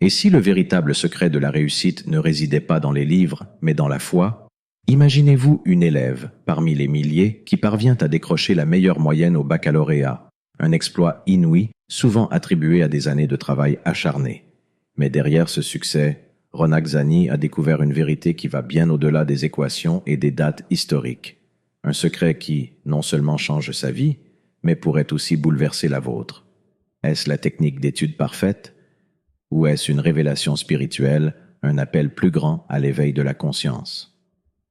Et si le véritable secret de la réussite ne résidait pas dans les livres, mais dans la foi? Imaginez-vous une élève, parmi les milliers, qui parvient à décrocher la meilleure moyenne au baccalauréat, un exploit inouï, souvent attribué à des années de travail acharné. Mais derrière ce succès, Ronak Zani a découvert une vérité qui va bien au-delà des équations et des dates historiques. Un secret qui, non seulement change sa vie, mais pourrait aussi bouleverser la vôtre. Est-ce la technique d'étude parfaite? Ou est-ce une révélation spirituelle, un appel plus grand à l'éveil de la conscience?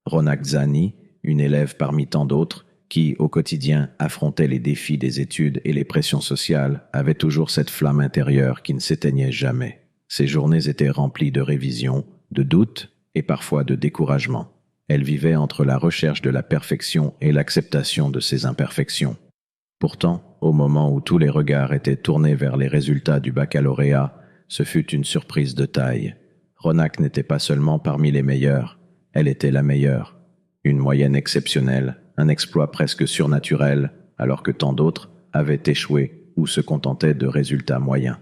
Ronak Zani, une élève parmi tant d'autres, qui, au quotidien, affrontait les défis des études et les pressions sociales, avait toujours cette flamme intérieure qui ne s'éteignait jamais. Ses journées étaient remplies de révisions, de doutes et parfois de découragement. Elle vivait entre la recherche de la perfection et l'acceptation de ses imperfections. Pourtant, au moment où tous les regards étaient tournés vers les résultats du baccalauréat, ce fut une surprise de taille. Ronak n'était pas seulement parmi les meilleurs, elle était la meilleure. Une moyenne exceptionnelle, un exploit presque surnaturel, alors que tant d'autres avaient échoué ou se contentaient de résultats moyens.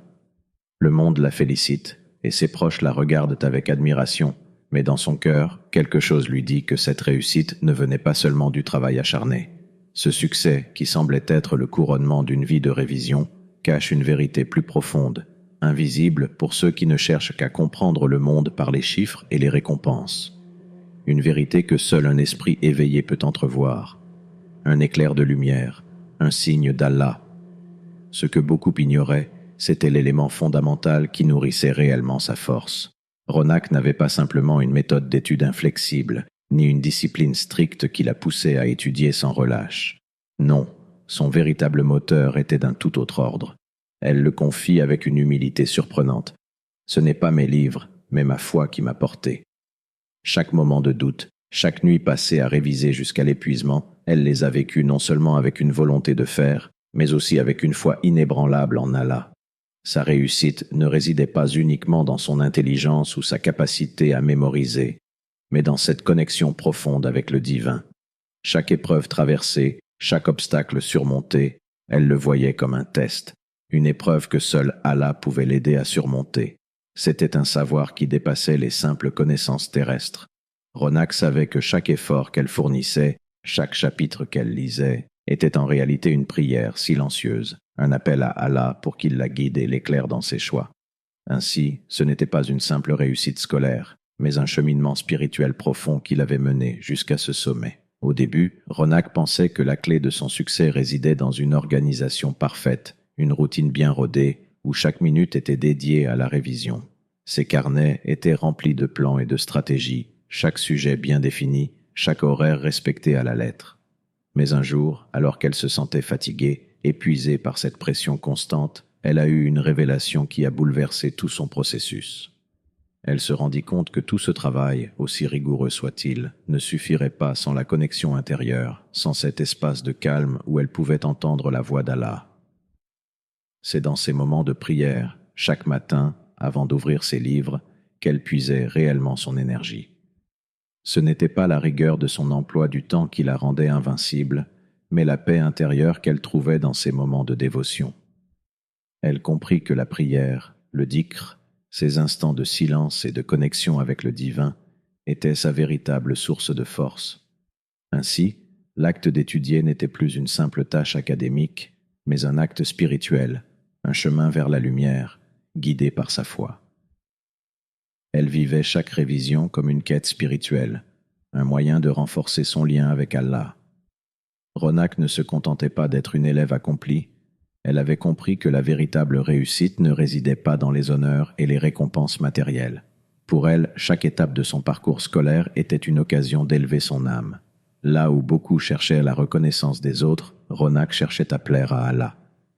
Le monde la félicite, et ses proches la regardent avec admiration, mais dans son cœur, quelque chose lui dit que cette réussite ne venait pas seulement du travail acharné. Ce succès, qui semblait être le couronnement d'une vie de révision, cache une vérité plus profonde, invisible pour ceux qui ne cherchent qu'à comprendre le monde par les chiffres et les récompenses. Une vérité que seul un esprit éveillé peut entrevoir. Un éclair de lumière, un signe d'Allah. Ce que beaucoup ignoraient, c'était l'élément fondamental qui nourrissait réellement sa force. Ronak n'avait pas simplement une méthode d'étude inflexible, ni une discipline stricte qui la poussait à étudier sans relâche. Non, son véritable moteur était d'un tout autre ordre. Elle le confie avec une humilité surprenante. Ce n'est pas mes livres, mais ma foi qui m'a porté. Chaque moment de doute, chaque nuit passée à réviser jusqu'à l'épuisement, elle les a vécus non seulement avec une volonté de faire, mais aussi avec une foi inébranlable en Allah. Sa réussite ne résidait pas uniquement dans son intelligence ou sa capacité à mémoriser, mais dans cette connexion profonde avec le divin. Chaque épreuve traversée, chaque obstacle surmonté, elle le voyait comme un test, une épreuve que seul Allah pouvait l'aider à surmonter. C'était un savoir qui dépassait les simples connaissances terrestres. Ronak savait que chaque effort qu'elle fournissait, chaque chapitre qu'elle lisait, était en réalité une prière silencieuse, un appel à Allah pour qu'il la guide et l'éclaire dans ses choix. Ainsi, ce n'était pas une simple réussite scolaire, mais un cheminement spirituel profond qui l'avait mené jusqu'à ce sommet. Au début, Ronak pensait que la clé de son succès résidait dans une organisation parfaite, une routine bien rodée, où chaque minute était dédiée à la révision. Ses carnets étaient remplis de plans et de stratégies, chaque sujet bien défini, chaque horaire respecté à la lettre. Mais un jour, alors qu'elle se sentait fatiguée, épuisée par cette pression constante, elle a eu une révélation qui a bouleversé tout son processus. Elle se rendit compte que tout ce travail, aussi rigoureux soit-il, ne suffirait pas sans la connexion intérieure, sans cet espace de calme où elle pouvait entendre la voix d'Allah. C'est dans ces moments de prière, chaque matin, avant d'ouvrir ses livres, qu'elle puisait réellement son énergie. Ce n'était pas la rigueur de son emploi du temps qui la rendait invincible, mais la paix intérieure qu'elle trouvait dans ces moments de dévotion. Elle comprit que la prière, le dhikr, ces instants de silence et de connexion avec le divin, étaient sa véritable source de force. Ainsi, l'acte d'étudier n'était plus une simple tâche académique, mais un acte spirituel, un chemin vers la lumière, guidé par sa foi. Elle vivait chaque révision comme une quête spirituelle, un moyen de renforcer son lien avec Allah. Ronak ne se contentait pas d'être une élève accomplie, elle avait compris que la véritable réussite ne résidait pas dans les honneurs et les récompenses matérielles. Pour elle, chaque étape de son parcours scolaire était une occasion d'élever son âme. Là où beaucoup cherchaient la reconnaissance des autres, Ronak cherchait à plaire à Allah.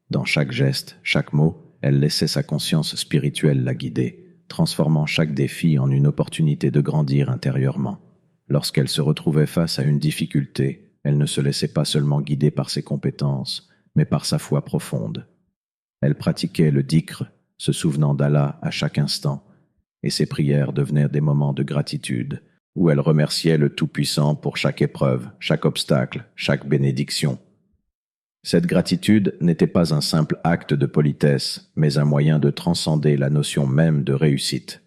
Dans chaque geste, chaque mot, elle laissait sa conscience spirituelle la guider, transformant chaque défi en une opportunité de grandir intérieurement. Lorsqu'elle se retrouvait face à une difficulté, elle ne se laissait pas seulement guider par ses compétences, mais par sa foi profonde. Elle pratiquait le dhikr, se souvenant d'Allah à chaque instant, et ses prières devenaient des moments de gratitude, où elle remerciait le Tout-Puissant pour chaque épreuve, chaque obstacle, chaque bénédiction. Cette gratitude n'était pas un simple acte de politesse, mais un moyen de transcender la notion même de réussite.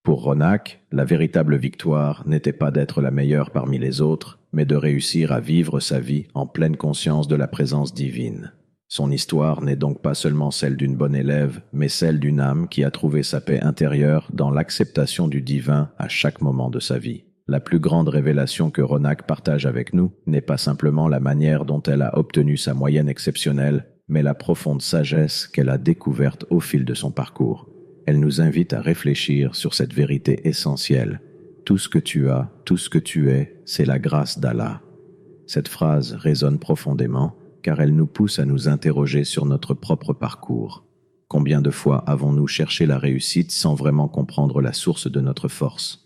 Pour Ronak, la véritable victoire n'était pas d'être la meilleure parmi les autres, mais de réussir à vivre sa vie en pleine conscience de la présence divine. Son histoire n'est donc pas seulement celle d'une bonne élève, mais celle d'une âme qui a trouvé sa paix intérieure dans l'acceptation du divin à chaque moment de sa vie. La plus grande révélation que Ronak partage avec nous n'est pas simplement la manière dont elle a obtenu sa moyenne exceptionnelle, mais la profonde sagesse qu'elle a découverte au fil de son parcours. Elle nous invite à réfléchir sur cette vérité essentielle. Tout ce que tu as, tout ce que tu es, c'est la grâce d'Allah. Cette phrase résonne profondément car elle nous pousse à nous interroger sur notre propre parcours. Combien de fois avons-nous cherché la réussite sans vraiment comprendre la source de notre force?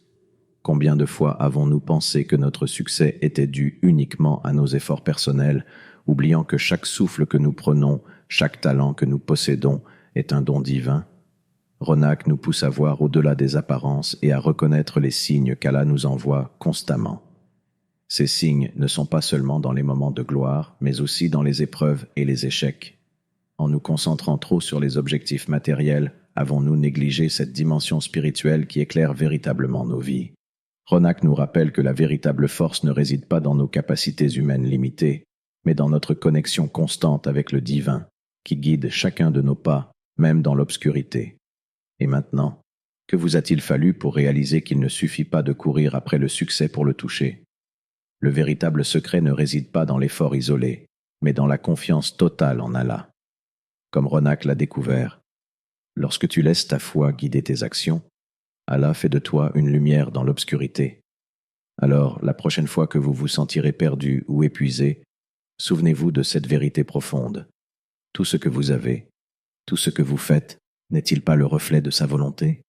Combien de fois avons-nous pensé que notre succès était dû uniquement à nos efforts personnels, oubliant que chaque souffle que nous prenons, chaque talent que nous possédons est un don divin? Ronak nous pousse à voir au-delà des apparences et à reconnaître les signes qu'Allah nous envoie constamment. Ces signes ne sont pas seulement dans les moments de gloire, mais aussi dans les épreuves et les échecs. En nous concentrant trop sur les objectifs matériels, avons-nous négligé cette dimension spirituelle qui éclaire véritablement nos vies? Ronak nous rappelle que la véritable force ne réside pas dans nos capacités humaines limitées, mais dans notre connexion constante avec le divin, qui guide chacun de nos pas, même dans l'obscurité. Et maintenant, que vous a-t-il fallu pour réaliser qu'il ne suffit pas de courir après le succès pour le toucher? Le véritable secret ne réside pas dans l'effort isolé, mais dans la confiance totale en Allah. Comme Ronak l'a découvert, lorsque tu laisses ta foi guider tes actions, Allah fait de toi une lumière dans l'obscurité. Alors, la prochaine fois que vous vous sentirez perdu ou épuisé, souvenez-vous de cette vérité profonde. Tout ce que vous avez, tout ce que vous faites, n'est-il pas le reflet de sa volonté?